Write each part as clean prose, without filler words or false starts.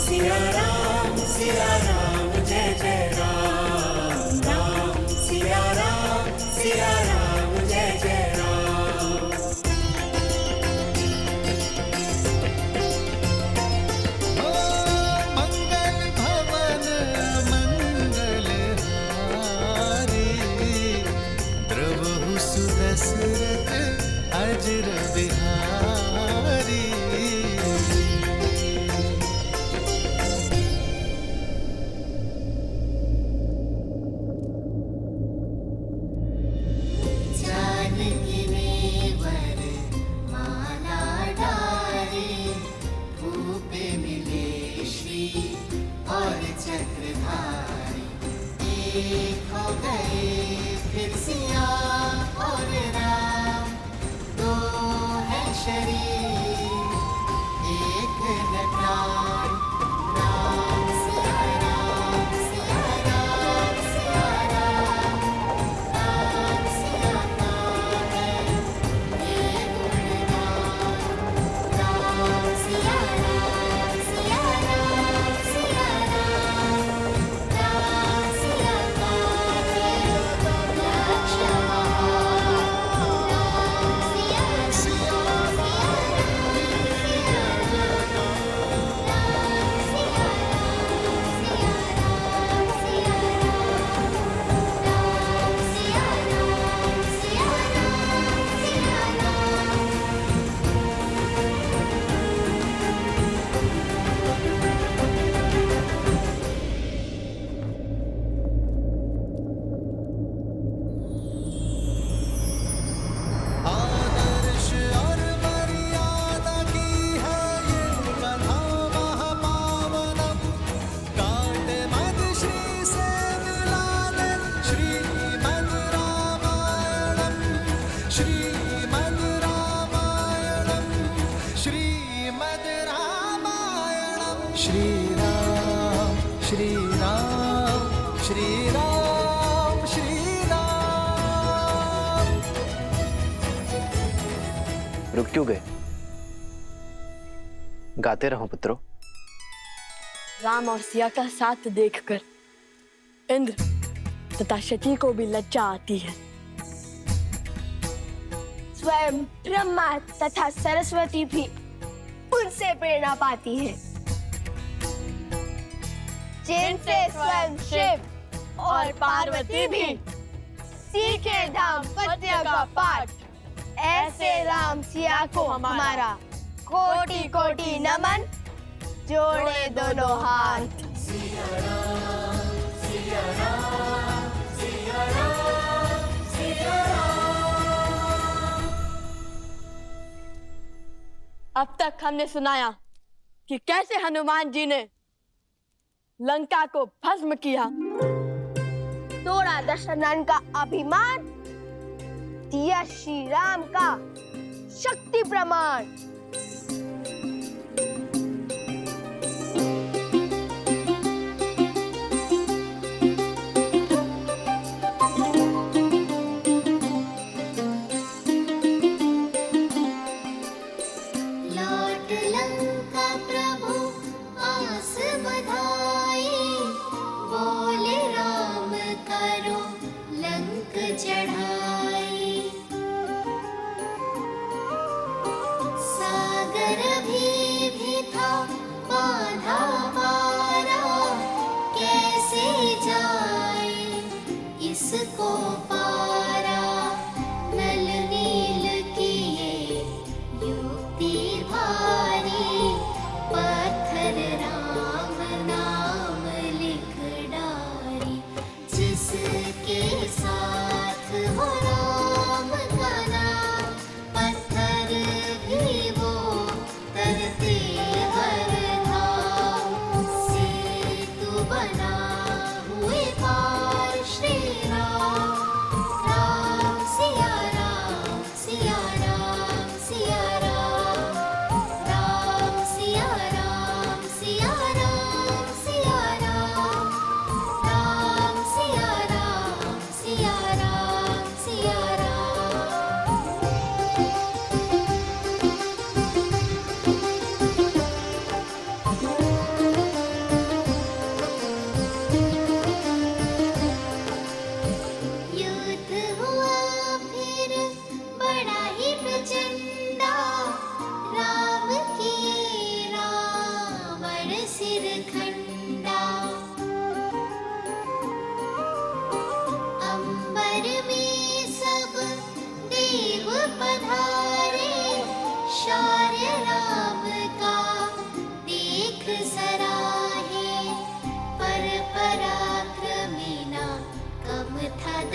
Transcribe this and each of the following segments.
सिया राम जय जय राम, राम सिया राम जय जय राम। मंगल भवन मंगल हारी, द्रवहु सुदशरथ अजर बिहारी। एक हो गए फिर सिया और राम, दो है शरीर एक है प्राण। राम सिया राम सिया राम सिया राम, राम सिया का है ये गुणगान। राम सिया राम सिया राम सिया राम, राम सिया का है लक्ष्य महान। राम सिया सिया आदर्श और मर्यादा की है ये कथा महापावनम, काट मद श्री से मिला ले श्रीमद् रामायणम, श्रीमद् रामायणम, श्रीमद् रामायणम। श्री राम श्री राम श्री राम श्री राम। रुक क्यों गए? गाते रहो पुत्रों। राम और सिया का साथ देखकर इंद्र तथा शची को भी लज्जा आती है। स्वयं ब्रह्मा तथा सरस्वती भी उनसे प्रेरणा पाती है, जिनसे स्वयं शिव और पार्वती भी सीखे दाम्पत्य का पाठ। ऐसे राम सिया को हमारा कोटि कोटि नमन, जोड़े दोनों हाथ। सिया राम सिया राम सिया राम सिया राम। अब तक हमने सुनाया कि कैसे हनुमान जी ने लंका को भस्म किया, तोड़ा दशरथ का अभिमान, दिया श्री राम का शक्ति प्रमाण। लौट लंका प्रभु आस बधाई, बोले राम करो लंक चढ़ाई।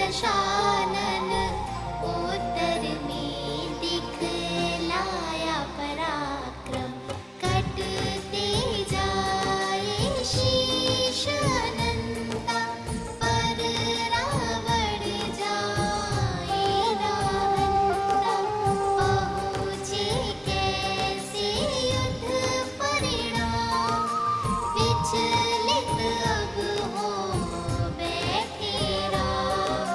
दशानन उत्तर में दिखलाया पराक्रम कटते जाए शीश अनंता पर रावण जाए रावणता पहुँचे कैसे युद्ध परिणाम विचलित अब हो बैठे राम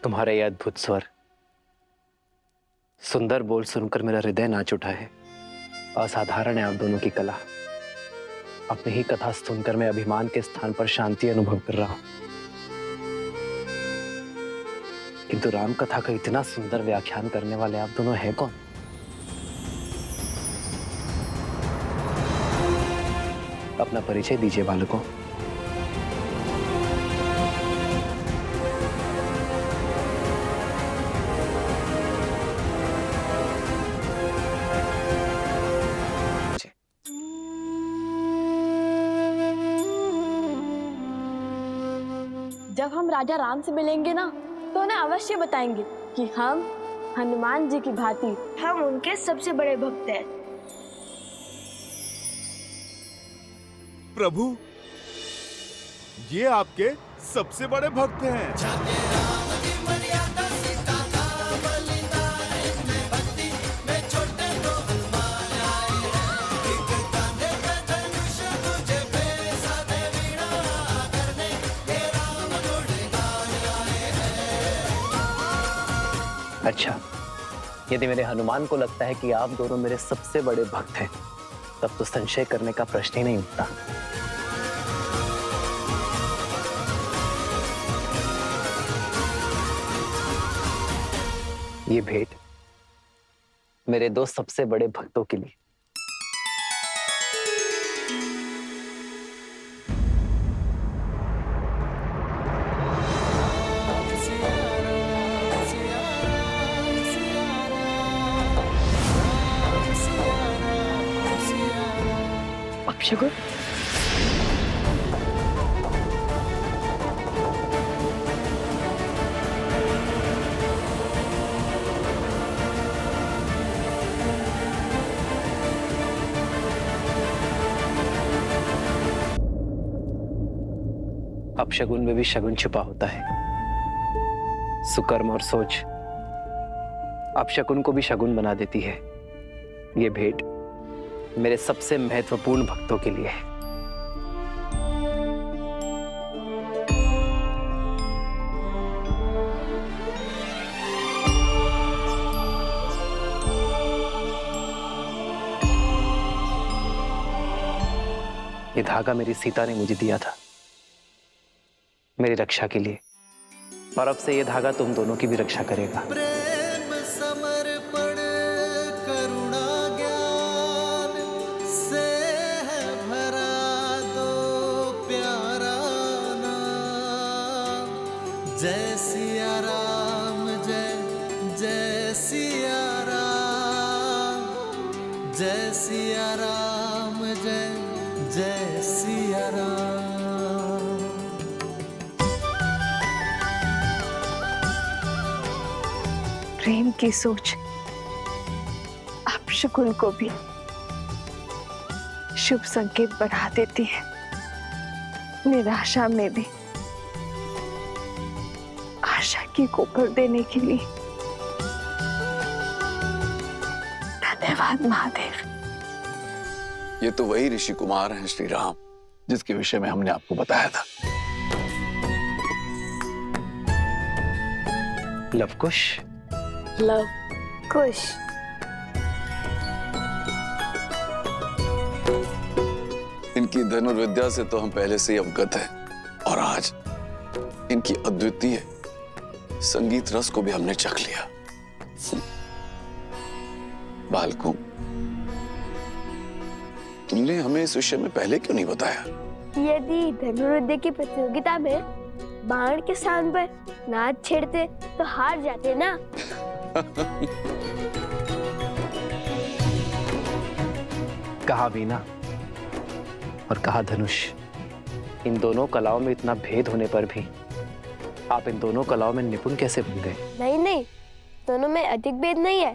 तुम्हारे ये अद्भुत स्वर, सुंदर बोल सुनकर मेरा हृदय नाच उठा है। असाधारण है आप दोनों की कला। अपनी ही कथा सुनकर मैं अभिमान के स्थान पर शांति अनुभव कर रहा हूं। किंतु राम कथा का इतना सुंदर व्याख्यान करने वाले आप दोनों हैं कौन? अपना परिचय दीजिए बालकों। जब हम राजा राम से मिलेंगे ना, तो उन्हें अवश्य बताएंगे कि हम हनुमान जी की भांति हम उनके सबसे बड़े भक्त हैं। प्रभु, ये आपके सबसे बड़े भक्त हैं। अच्छा, यदि मेरे हनुमान को लगता है कि आप दोनों मेरे सबसे बड़े भक्त हैं, तब तो संशय करने का प्रश्न ही नहीं उठता। ये भेंट मेरे दो सबसे बड़े भक्तों के लिए। अपशकुन, अपशगुन में भी शगुन छुपा होता है। सुकर्म और सोच अपशकुन को भी शगुन बना देती है। ये भेंट मेरे सबसे महत्वपूर्ण भक्तों के लिए है। ये धागा मेरी सीता ने मुझे दिया था मेरी रक्षा के लिए, और अब से ये धागा तुम दोनों की भी रक्षा करेगा। प्रेम समर्पण करुणा ज्ञान से है भरा दो प्यारा नाम। जय सिया राम, जय जय सिया राम, जय सिया राम, जय जय सिया राम। प्रेम की सोच अपशकुन को भी शुभ संकेत बढ़ा देती है। निराशा में भी आशा की कोपर देने के लिए धन्यवाद महादेव। ये तो वही ऋषि कुमार हैं श्री राम, जिसके विषय में हमने आपको बताया था। लवकुश, लव कुश, इनकी धनुर्विद्या से तो हम पहले से ही अवगत हैं, और आज इनकी अद्वितीय संगीत रस को भी हमने चख लिया। बालकों, तुमने हमें इस विषय में पहले क्यों नहीं बताया? यदि धनुर्विद्या की प्रतियोगिता में बाण के स्थान पर नाच छेड़ते तो हार जाते ना। कहा वीणा और कहा धनुष, इन दोनों कलाओं में इतना भेद होने पर भी आप इन दोनों कलाओं में निपुण कैसे बन गए? नहीं नहीं, दोनों में अधिक भेद नहीं है।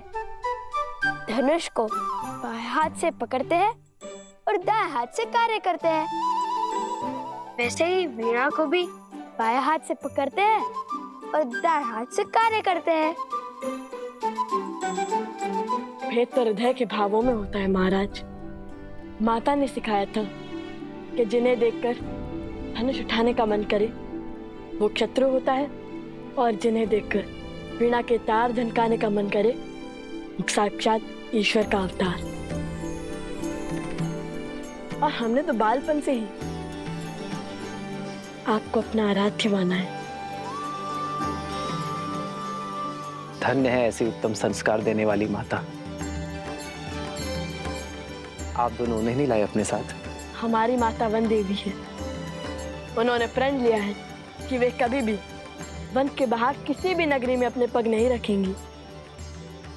धनुष को बाएं हाथ से पकड़ते हैं और दाएं हाथ से कार्य करते हैं। वैसे ही वीणा को भी बाएं हाथ से पकड़ते हैं और दाएं हाथ से कार्य करते हैं। भेद तो हृदय के भावों में होता है महाराज। माता ने सिखाया था कि जिन्हें देखकर धनुष उठाने का मन करे वो शत्रु होता है, और जिन्हें देखकर वीणा के तार झनकाने का मन करे, साक्षात ईश्वर का अवतार। और हमने तो बालपन से ही आपको अपना आराध्य माना है। धन्य है ऐसी उत्तम संस्कार देने वाली माता। आप दोनों उन्हें नहीं लाए अपने साथ? हमारी माता वन देवी है। उन्होंने प्रण लिया है कि वे कभी भी वन के बाहर किसी भी नगरी में अपने पग नहीं रखेंगी।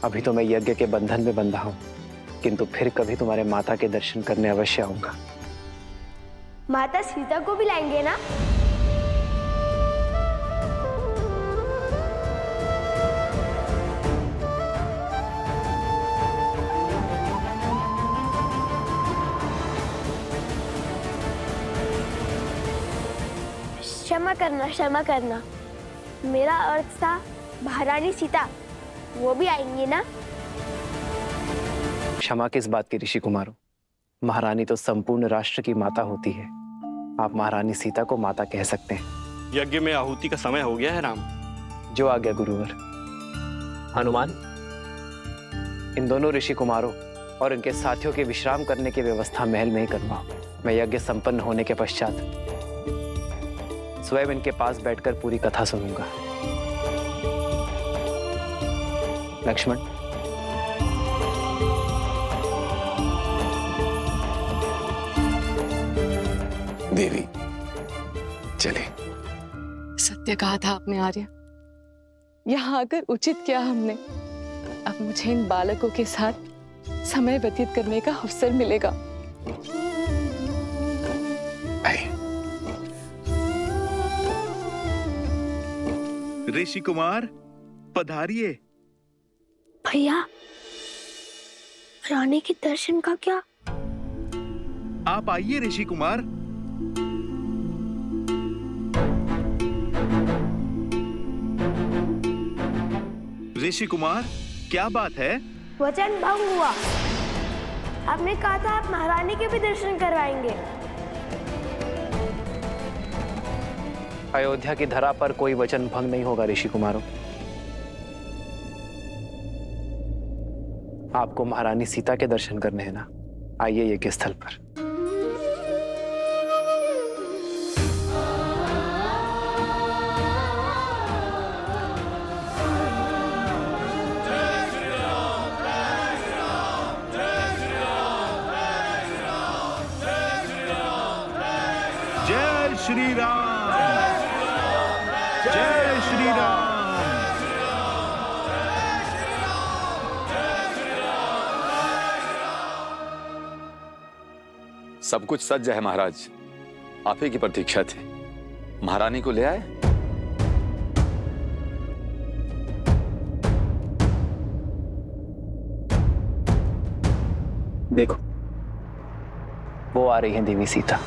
अभी तो मैं यज्ञ के बंधन में बंधा हूं, किंतु फिर कभी तुम्हारे माता के दर्शन करने अवश्य आऊंगा। माता सीता को भी लाएंगे ना? क्षमा करना, मेरा अर्थ था महारानी सीता, वो भी आएंगी ना? क्षमा किस बात की ऋषि कुमारों? महारानी तो संपूर्ण राष्ट्र की माता होती है। आप महारानी सीता को माता कह सकते हैं। यज्ञ में आहुति का समय हो गया है राम। जो आ गया गुरुवर। हनुमान, इन दोनों ऋषि कुमारों और इनके साथियों के विश्राम करने की व्यवस्था महल में ही करवाओ। मैं यज्ञ संपन्न होने के पश्चात स्वयं इनके पास बैठकर पूरी कथा सुनूंगा। लक्ष्मण, देवी चले। सत्य कहा था आपने आर्य। यहाँ आकर उचित किया हमने। अब मुझे इन बालकों के साथ समय व्यतीत करने का अवसर मिलेगा। ऋषि कुमार पधारिए। भैया, रानी के दर्शन का क्या? आप आइए ऋषि कुमार। ऋषि कुमार, क्या बात है? वचन भंग हुआ। आपने कहा था आप महारानी के भी दर्शन करवाएंगे। अयोध्या की धरा पर कोई वचन भंग नहीं होगा ऋषि कुमारों। आपको महारानी सीता के दर्शन करने हैं ना? आइए यज्ञ स्थल पर। जय श्री राम, जय श्री राम। सब कुछ सज्ज है महाराज। आप ही की प्रतीक्षा थी। महारानी को ले आए। देखो, वो आ रही है देवी सीता।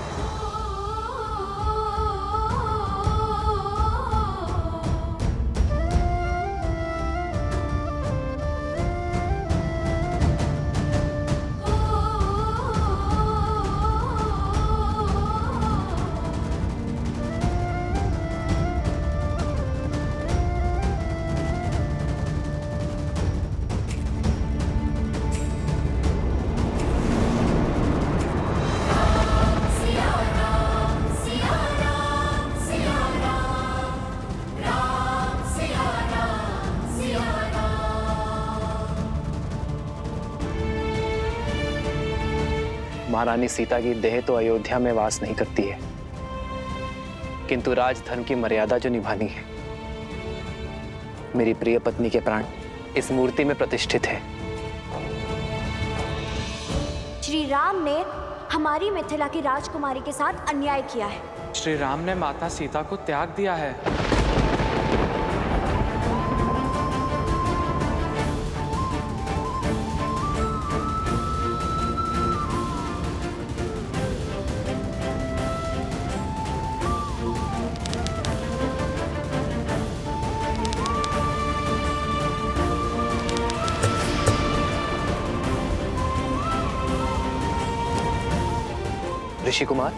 महारानी सीता की देह तो अयोध्या में वास नहीं करती है, किंतु राजधर्म की मर्यादा जो निभानी है, मेरी प्रिय पत्नी के प्राण इस मूर्ति में प्रतिष्ठित है। श्री राम ने हमारी मिथिला की राजकुमारी के साथ अन्याय किया है। श्री राम ने माता सीता को त्याग दिया है। ऋषि कुमार,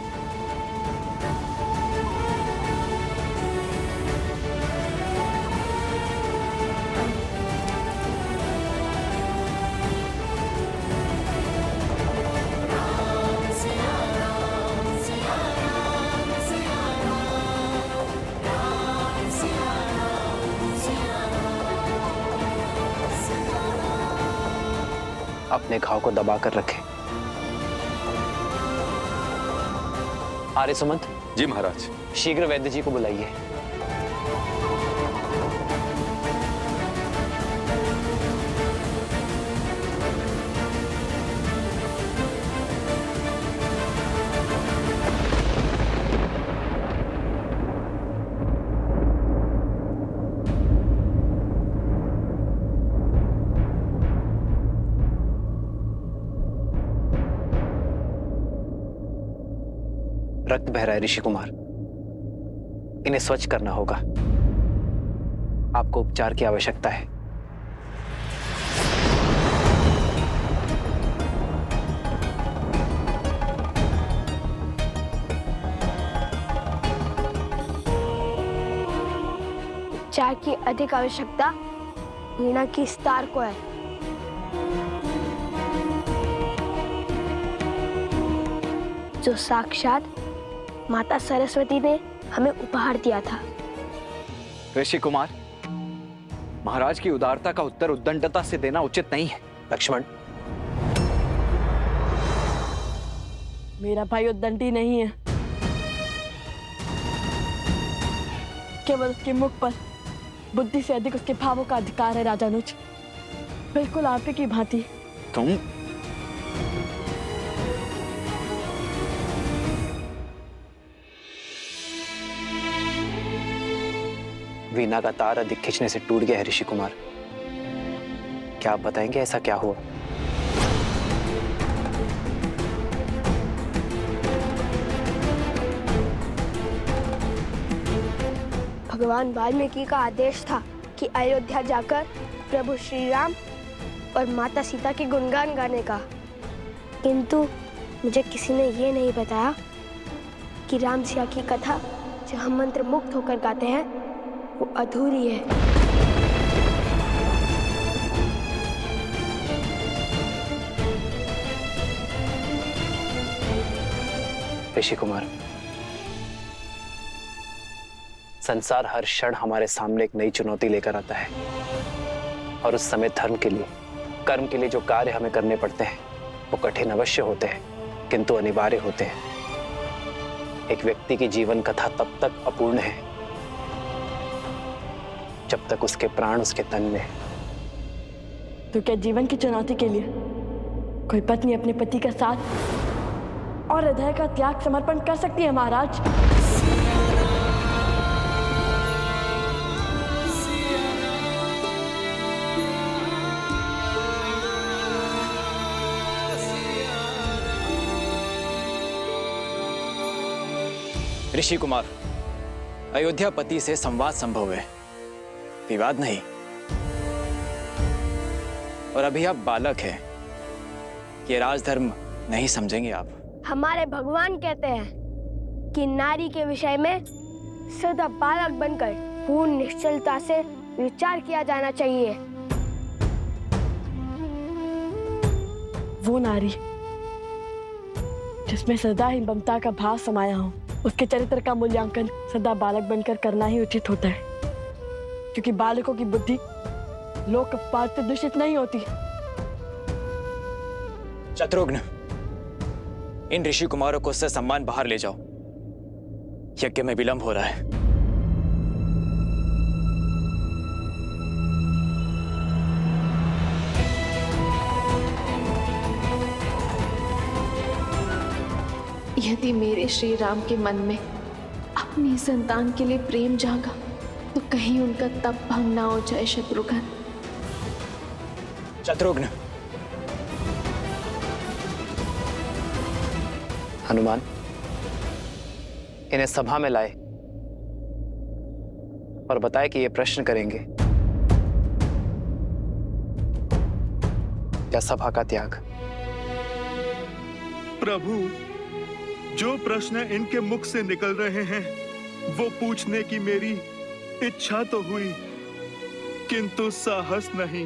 अपने घाव को दबा कर रखे। आर्य सुमंत। जी महाराज। शीघ्र वैद्य जी को बुलाइए। रक्त बह रहा है ऋषि कुमार, इन्हें स्वच्छ करना होगा। आपको उपचार की आवश्यकता है। उपचार की अधिक आवश्यकता वीणा की स्टार को है। जो साक्षात माता सरस्वती ने हमें उपहार दिया था। ऋषि कुमार, महाराज की उदारता का उत्तर उद्दंडता से देना उचित नहीं है। लक्ष्मण, मेरा भाई उद्दंडी नहीं है, केवल उसके मुख पर बुद्धि से अधिक उसके भावों का अधिकार है। राजानुज, बिल्कुल आप ही की भांति। तुम वीणा का तार अधिक खींचने से टूट गया है ऋषि कुमार। क्या आप बताएंगे ऐसा क्या हुआ? भगवान वाल्मीकि का आदेश था कि अयोध्या जाकर प्रभु श्री राम और माता सीता के गुणगान गाने का, किंतु मुझे किसी ने ये नहीं बताया कि राम सिया की कथा जो हम मंत्र मुक्त होकर गाते हैं वो अधूरी है। ऋषि कुमार, संसार हर क्षण हमारे सामने एक नई चुनौती लेकर आता है, और उस समय धर्म के लिए, कर्म के लिए जो कार्य हमें करने पड़ते हैं वो कठिन अवश्य होते हैं, किंतु अनिवार्य होते हैं। एक व्यक्ति की जीवन कथा तब तक अपूर्ण है जब तक उसके प्राण उसके तन में। तो क्या जीवन की चुनौती के लिए कोई पत्नी अपने पति का साथ और हृदय का त्याग समर्पण कर सकती है महाराज? ऋषि कुमार, अयोध्यापति से संवाद संभव है, विवाद नहीं। और अभी आप बालक हैं, ये राजधर्म नहीं समझेंगे आप। हमारे भगवान कहते हैं कि नारी के विषय में सदा बालक बनकर पूर्ण निश्चलता से विचार किया जाना चाहिए। वो नारी जिसमें सदा ही ममता का भाव समाया हो, उसके चरित्र का मूल्यांकन सदा बालक बनकर करना ही उचित होता है, क्योंकि बालकों की बुद्धि लोक पाठ दूषित नहीं होती। शत्रुघ्न, इन ऋषि कुमारों को उससे सम्मान बाहर ले जाओ, यज्ञ में विलंब हो रहा है। यदि मेरे श्री राम के मन में अपनी संतान के लिए प्रेम जागा तो कहीं उनका तप भंग ना हो जाए। शत्रुघ्न, शत्रुघ्न, हनुमान, इन्हें सभा में लाए और बताए कि ये प्रश्न करेंगे या सभा का त्याग। प्रभु, जो प्रश्न इनके मुख से निकल रहे हैं वो पूछने की मेरी इच्छा तो हुई, किंतु साहस नहीं।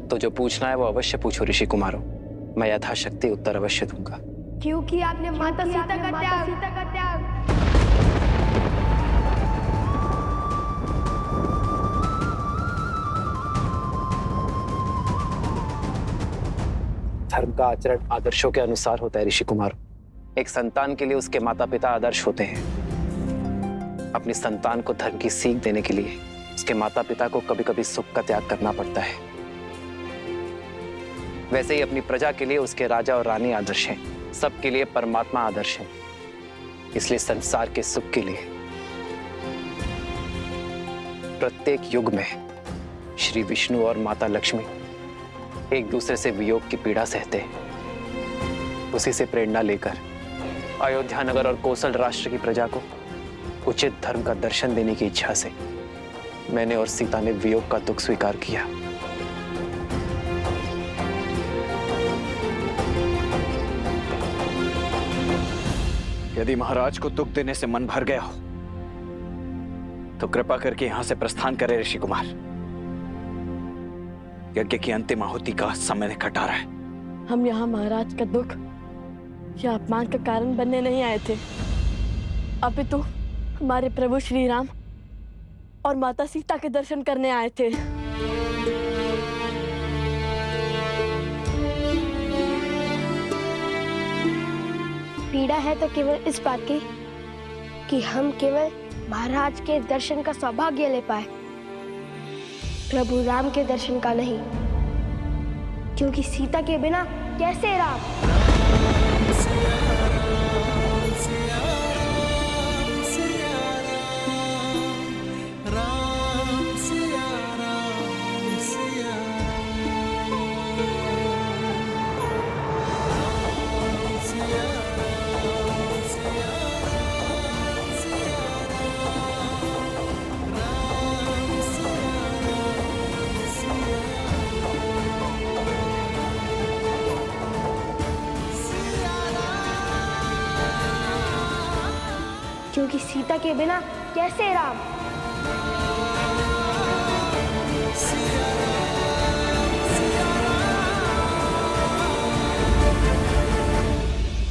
तो जो पूछना है वो अवश्य पूछो ऋषि कुमारों, मैं यथाशक्ति उत्तर अवश्य दूंगा। क्योंकि आपने माता सीता का त्याग धर्म का आचरण आदर्शों के अनुसार होता है ऋषि कुमार। एक संतान के लिए उसके माता पिता आदर्श होते हैं। अपनी संतान को धर्म की सीख देने के लिए उसके माता पिता को कभी कभी सुख का त्याग करना पड़ता है। वैसे ही अपनी प्रजा के लिए उसके राजा और रानी आदर्श हैं। सबके लिए परमात्मा आदर्श है। इसलिए संसार के सुख के लिए प्रत्येक युग में श्री विष्णु और माता लक्ष्मी एक दूसरे से वियोग की पीड़ा सहते हैं। उसी से प्रेरणा लेकर अयोध्या नगर और कोसल राष्ट्र की प्रजा को उचित धर्म का दर्शन देने की इच्छा से मैंने और सीता ने वियोग का दुख स्वीकार किया। यदि महाराज को दुख देने से मन भर गया हो तो कृपा करके यहां से प्रस्थान करें ऋषि कुमार। यज्ञ की अंतिम आहुति का समय निकट आ रहा है। हम यहाँ महाराज का दुख या अपमान का कारण बनने नहीं आए थे, अपितु हमारे प्रभु श्री राम और माता सीता के दर्शन करने आए थे। पीड़ा है तो केवल इस बात की कि हम केवल महाराज के दर्शन का सौभाग्य ले पाए, प्रभु राम के दर्शन का नहीं, क्योंकि सीता के बिना कैसे राम। क्योंकि सीता के बिना कैसे राम।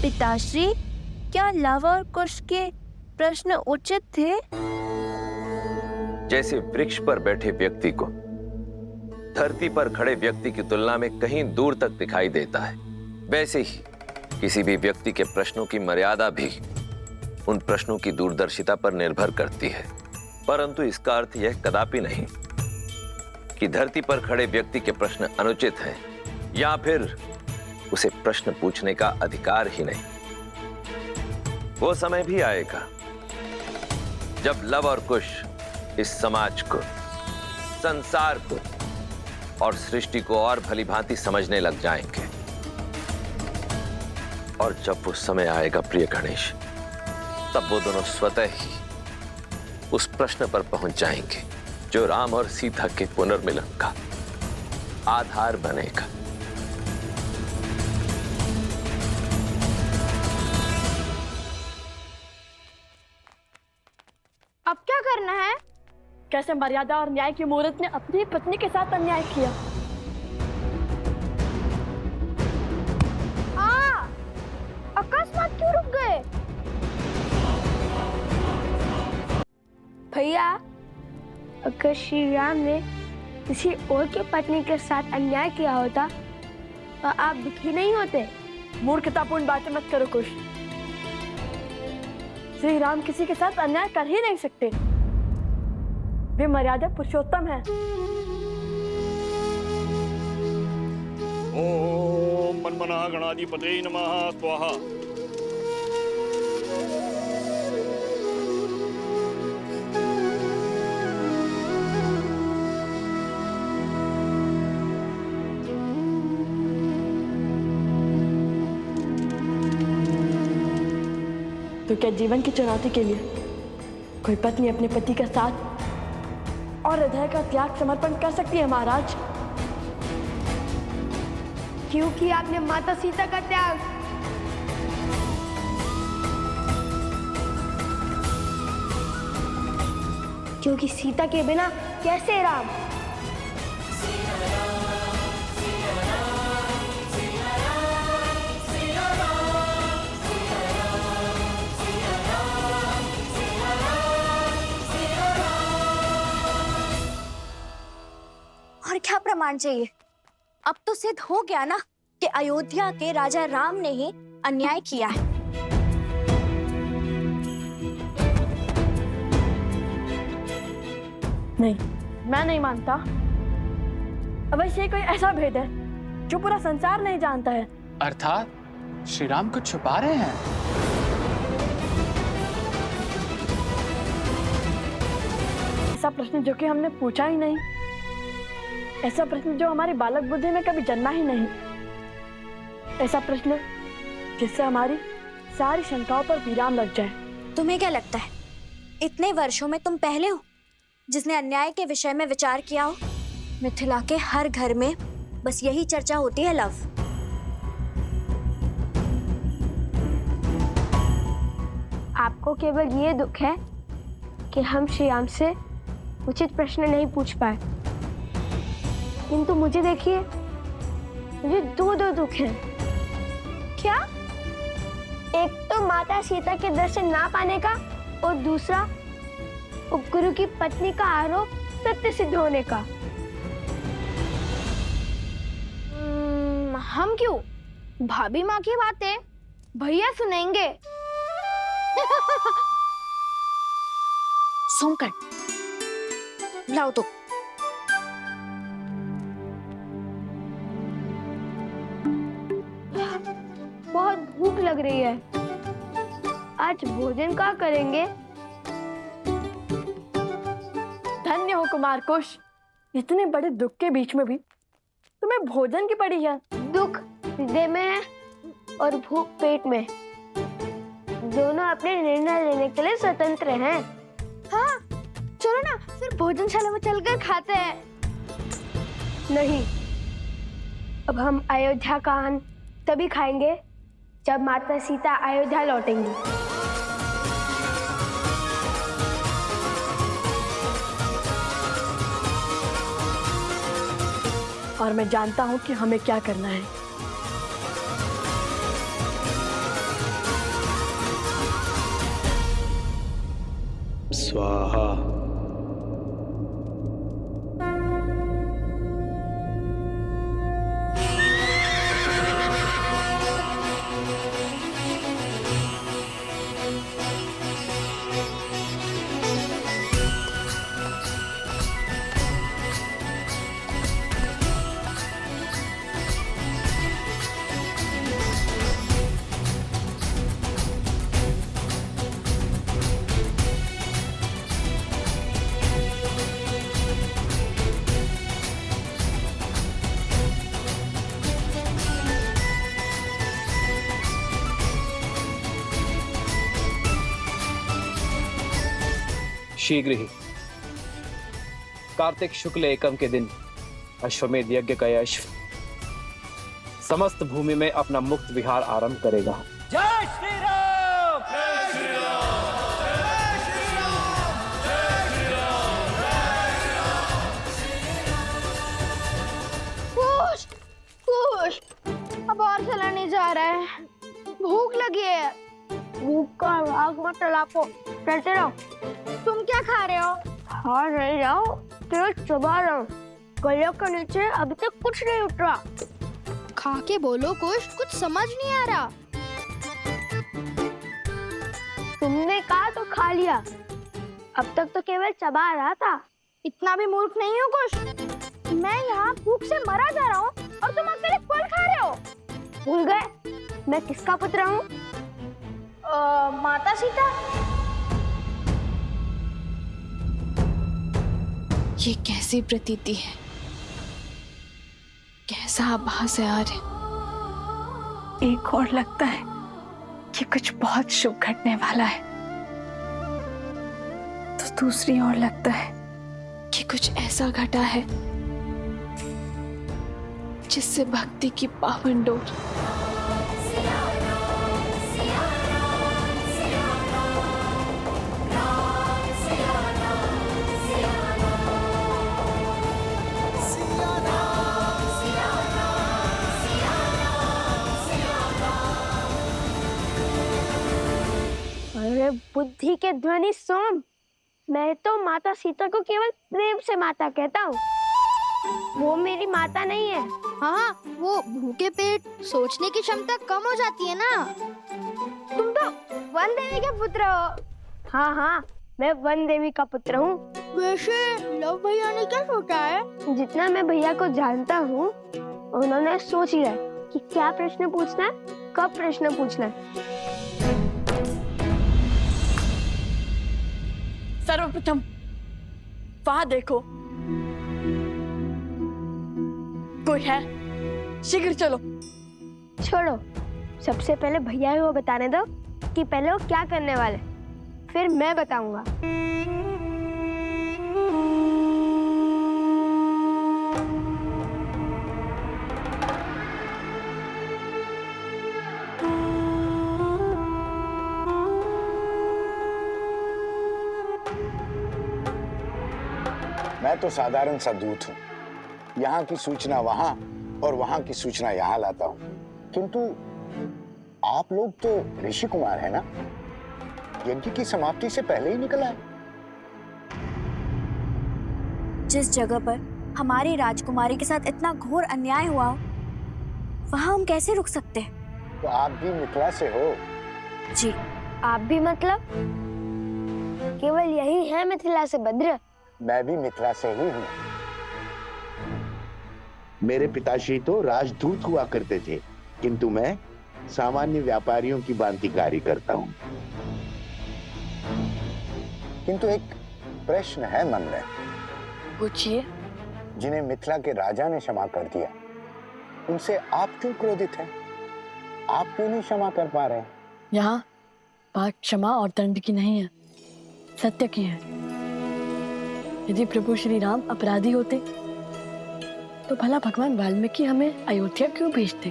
पिताश्री, क्या लव और कुश के प्रश्न उचित थे? जैसे वृक्ष पर बैठे व्यक्ति को धरती पर खड़े व्यक्ति की तुलना में कहीं दूर तक दिखाई देता है, वैसे ही किसी भी व्यक्ति के प्रश्नों की मर्यादा भी उन प्रश्नों की दूरदर्शिता पर निर्भर करती है। परंतु इसका अर्थ यह कदापि नहीं कि धरती पर खड़े व्यक्ति के प्रश्न अनुचित हैं या फिर उसे प्रश्न पूछने का अधिकार ही नहीं। वो समय भी आएगा जब लव और कुश इस समाज को, संसार को और सृष्टि को और भली भांति समझने लग जाएंगे। और जब वो समय आएगा प्रिय गणेश, तब वो दोनों स्वतः ही उस प्रश्न पर पहुंच जाएंगे जो राम और सीता के पुनर्मिलन का आधार बनेगा। अब क्या करना है? कैसे मर्यादा और न्याय की मूर्त ने अपनी पत्नी के साथ अन्याय किया। अकस्मात क्यों रुक गए? भैया, अगर श्री राम ने किसी और की पत्नी के साथ अन्याय किया होता तो आप दुखी नहीं होते। मूर्खतापूर्ण बातें मत करो कुश। श्री राम किसी के साथ अन्याय कर ही नहीं सकते। वे मर्यादा पुरुषोत्तम हैं। ओम मनमना गणाधिपते नमः स्वाहा। तो क्या जीवन की चुनौती के लिए कोई पत्नी अपने पति का साथ और हृदय का त्याग समर्पण कर सकती है महाराज? क्योंकि आपने माता सीता का त्याग, क्योंकि सीता के बिना कैसे राम। और क्या प्रमाण चाहिए? अब तो सिद्ध हो गया ना कि अयोध्या के राजा राम ने ही अन्याय किया है। नहीं, मैं नहीं मानता। अवश्य ये कोई ऐसा भेद है जो पूरा संसार नहीं जानता है। अर्थात श्री राम कुछ छुपा रहे हैं। ऐसा प्रश्न जो कि हमने पूछा ही नहीं, ऐसा प्रश्न जो हमारी बालक बुद्धि में कभी जन्मा ही नहीं, ऐसा प्रश्न जिससे हमारी सारी शंकाओं पर विराम लग जाए। तुम्हें क्या लगता है इतने वर्षों में तुम पहले हो जिसने अन्याय के विषय में विचार किया हो? मिथिला के हर घर में बस यही चर्चा होती है लव। आपको केवल ये दुख है कि हम श्री राम से उचित प्रश्न नहीं पूछ पाए, किंतु मुझे देखिए, मुझे दो दुख हैं। क्या? एक तो माता सीता के दर्शन ना पाने का, और दूसरा उपगुरु की पत्नी का आरोप सत्य सिद्ध होने का। हम क्यों? भाभी माँ की बातें भैया सुनेंगे। सोमकर, लाओ तो। बहुत भूख लग रही है, आज भोजन क्या करेंगे? धन्य हो कुमार कुश, इतने बड़े दुख के बीच में भी तुम्हें भोजन की पड़ी है। दुख हृदय में है और भूख पेट में। दोनों अपने निर्णय लेने के लिए स्वतंत्र हैं। हाँ, चलो ना फिर भोजनशाला में चलकर खाते हैं। नहीं, अब हम अयोध्या का अन्न तभी खाएंगे जब माता सीता अयोध्या लौटेंगी। और मैं जानता हूं कि हमें क्या करना है। स्वाहा। शीघ्र ही कार्तिक शुक्ल एकम के दिन अश्वमेध यज्ञ का यश समस्त भूमि में अपना मुक्त विहार आरंभ करेगा। जय श्री राम! जय श्री राम! जय श्री राम! जय श्री राम! कुश, कुश, अब और चला नहीं जा रहा है, भूख लगी है। भूख का राग मत लापो, चलते रहो। तुम क्या खा रहे हो? खा नहीं जाओ, तेरा चबा रहा हूँ। गले के नीचे अभी तक कुछ नहीं उतरा। खा के बोलो कुछ समझ नहीं आ रहा। तुमने कहा तो खा लिया, अब तक तो केवल चबा रहा था। इतना भी मूर्ख नहीं हूँ कुछ। मैं यहाँ भूख से मरा जा रहा हूँ और तुम अकेले फल खा रहे हो। भूल गए मैं किसका पुत्र हूँ? माता सीता। ये कैसी प्रतीति है, कैसा आभास है यार। एक और लगता है कि कुछ बहुत शुभ घटने वाला है, तो दूसरी ओर लगता है कि कुछ ऐसा घटा है जिससे भक्ति की पावन डोर बुद्धि के ध्वनि सोम, मैं तो माता सीता को केवल प्रेम से माता कहता हूँ। वो मेरी माता नहीं है। हाँ, वो भूखे पेट सोचने की क्षमता कम हो जाती है ना। तुम तो वन देवी के पुत्र हो। हाँ हाँ, मैं वन देवी का पुत्र हूँ। वैसे लव भैया ने क्या सोचा है? जितना मैं भैया को जानता हूँ, उन्होंने सोच लिया कि क्या प्रश्न पूछना है, कब प्रश्न पूछना है। सर्वप्रथम वहां देखो, कोई है? शीघ्र चलो। छोड़ो, सबसे पहले भैया को बताने दो कि पहले वो क्या करने वाले, फिर मैं बताऊंगा। मैं तो साधारण सा दूत हूँ, यहाँ की सूचना वहाँ और वहाँ की सूचना यहाँ लाता हूँ। किंतु आप लोग तो ऋषि कुमार है ना? यज्ञ की समाप्ति से पहले ही निकल आए। जिस जगह पर हमारी राजकुमारी के साथ इतना घोर अन्याय हुआ हो, वहाँ हम कैसे रुक सकते हैं? तो आप भी मिथिला से हो? जी। आप भी मतलब? केवल यही है मिथिला से भद्र? मैं भी मिथिला से ही हूँ। मेरे पिताश्री तो राजदूत हुआ करते थे, किंतु मैं सामान्य व्यापारियों की भांति कार्य करता हूँ। किंतु एक प्रश्न है मन में। पूछिए। जिन्हें मिथिला के राजा ने क्षमा कर दिया, उनसे आप क्यों क्रोधित हैं? आप क्यों नहीं क्षमा कर पा रहे? यहाँ बात क्षमा और दंड की नहीं है, सत्य की है। यदि प्रभु श्री राम अपराधी होते तो भला भगवान वाल्मीकि हमें अयोध्या क्यों भेजते?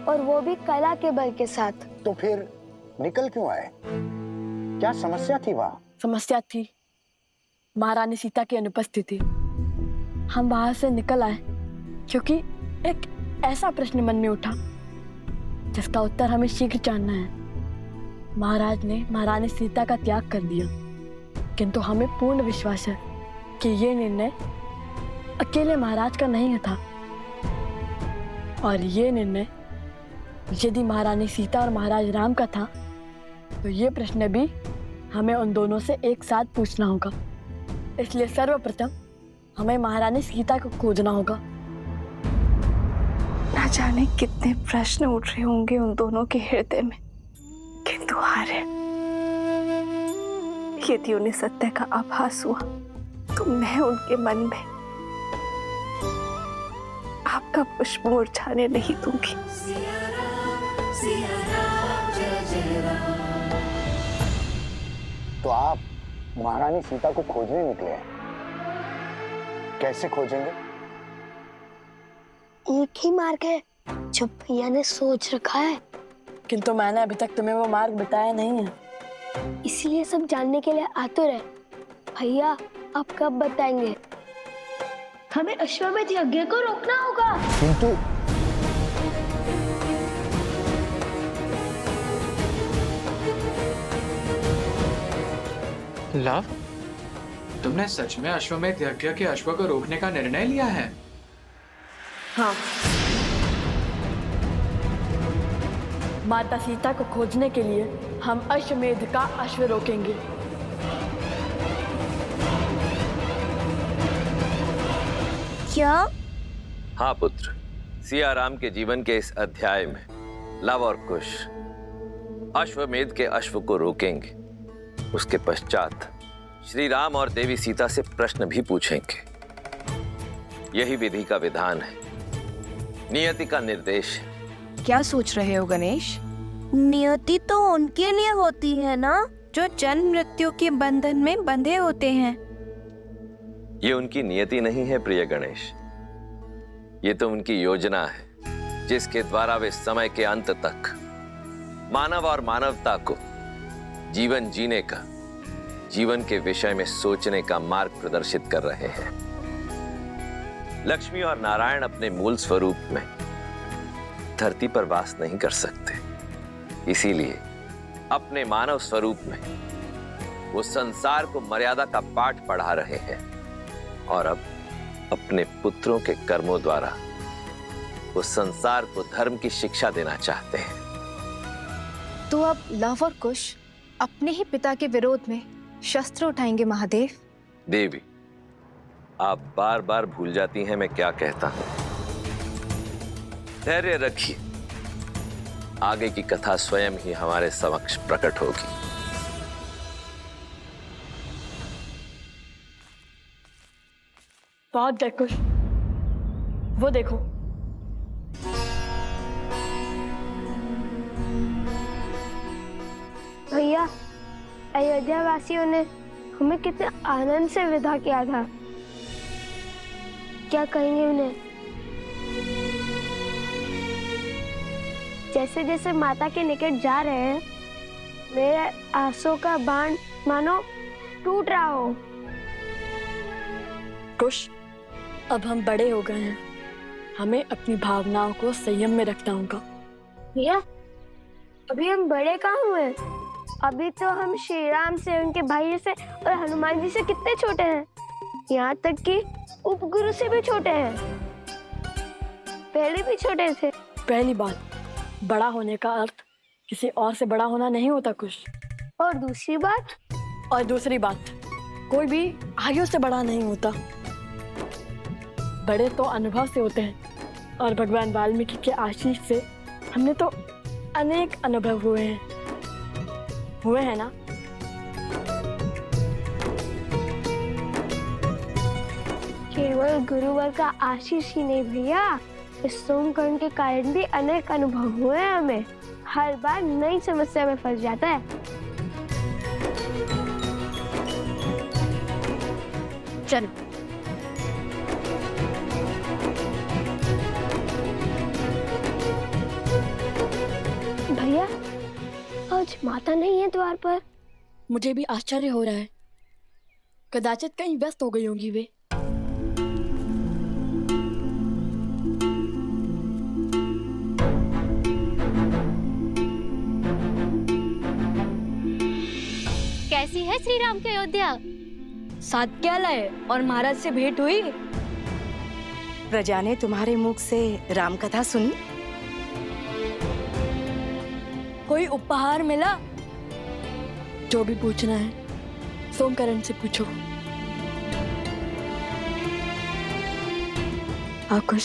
और वो भी कला के बल के साथ। तो फिर निकल क्यों आए? क्या समस्या थी वहाँ? समस्या थी महारानी सीता की अनुपस्थिति। हम वहां से निकल आए क्योंकि एक ऐसा प्रश्न मन में उठा जिसका उत्तर हमें शीघ्र जानना है। महाराज ने महारानी सीता का त्याग कर दिया, किंतु हमें पूर्ण विश्वास है कि ये निर्णय अकेले महाराज का नहीं था, और ये निर्णय यदि महारानी सीता और महाराज राम का था तो ये प्रश्न भी हमें उन दोनों से एक साथ पूछना होगा। इसलिए सर्वप्रथम हमें महारानी सीता को खोजना होगा। ना जाने कितने प्रश्न उठ रहे होंगे उन दोनों के हृदय में, किंतु आर्य, यदि उन्हें सत्य का आभास हुआ तो मैं उनके मन में आपका पुष्प मुरझाने नहीं दूंगी। तो आप महारानी सीता को खोजने निकले हैं? कैसे खोजेंगे? एक ही मार्ग है जो भैया ने सोच रखा है, किंतु मैंने अभी तक तुम्हें वो मार्ग बताया नहीं है। इसलिए सब जानने के लिए आतुर है। भैया आप कब बताएंगे? हमें अश्वमेध यज्ञ को रोकना होगा। किंतु लव, तुमने सच में अश्वमेध यज्ञ के अश्व को रोकने का निर्णय लिया है? हाँ, माता सीता को खोजने के लिए हम अश्वमेध का अश्व रोकेंगे। क्या? हाँ पुत्र, सिया राम के जीवन के इस अध्याय में लव और कुश अश्वमेध के अश्व को रोकेंगे। उसके पश्चात श्री राम और देवी सीता से प्रश्न भी पूछेंगे। यही विधि का विधान है, नियति का निर्देश है। क्या सोच रहे हो गणेश? नियति तो उनके लिए होती है ना जो जन्म मृत्यु के बंधन में बंधे होते हैं। ये उनकी नियति नहीं है प्रिय गणेश, ये तो उनकी योजना है जिसके द्वारा वे समय के अंत तक मानव और मानवता को जीवन जीने का, जीवन के विषय में सोचने का मार्ग प्रदर्शित कर रहे हैं। लक्ष्मी और नारायण अपने मूल स्वरूप में धरती पर वास नहीं कर सकते, इसीलिए अपने मानव स्वरूप में वो संसार को मर्यादा का पाठ पढ़ा रहे हैं। और अब अपने पुत्रों के कर्मों द्वारा वो संसार को धर्म की शिक्षा देना चाहते हैं। तो अब लव और कुश अपने ही पिता के विरोध में शस्त्र उठाएंगे महादेव? देवी, आप बार बार भूल जाती हैं मैं क्या कहता हूं। धैर्य रखिए, आगे की कथा स्वयं ही हमारे समक्ष प्रकट होगी। बहुत गए कुश, वो देखो। भैया, अयोध्या वासियों ने हमें कितने आनंद से विदा किया था। क्या कहेंगे उन्हें? जैसे जैसे माता के निकट जा रहे हैं, मेरे आंसू का बाण मानो टूट रहा हो। कुश, अब हम बड़े हो गए हैं, हमें अपनी भावनाओं को संयम में रखना होगा। भैया, अभी हम बड़े कहाँ हुए? अभी तो हम श्री राम से, उनके भाई से और हनुमान जी से कितने छोटे हैं। यहाँ तक कि उपगुरु से भी छोटे हैं। पहले भी छोटे थे। पहली बात, बड़ा होने का अर्थ किसी और से बड़ा होना नहीं होता कुश। और दूसरी बात? और दूसरी बात, कोई भी आयु से बड़ा नहीं होता। बड़े तो अनुभव से होते हैं, और भगवान वाल्मीकि के आशीष से हमने तो अनेक अनुभव हुए हैं ना। केवल गुरुवर का आशीष ही नहीं भैया, इस सोमकर्ण के कारण भी अनेक अनुभव हुए हैं हमें। हर बार नई समस्या में फंस जाता है। चलो। भैया, आज माता नहीं है द्वार पर। मुझे भी आश्चर्य हो रहा है, कदाचित कहीं व्यस्त हो गई होंगी वे। कैसी है श्री राम की अयोध्या? साथ क्या लाए और महाराज से भेंट हुई? प्रजा ने तुम्हारे मुख से राम कथा सुनी? कोई उपहार मिला? जो भी पूछना है सोमकर्ण से पूछो। कुश,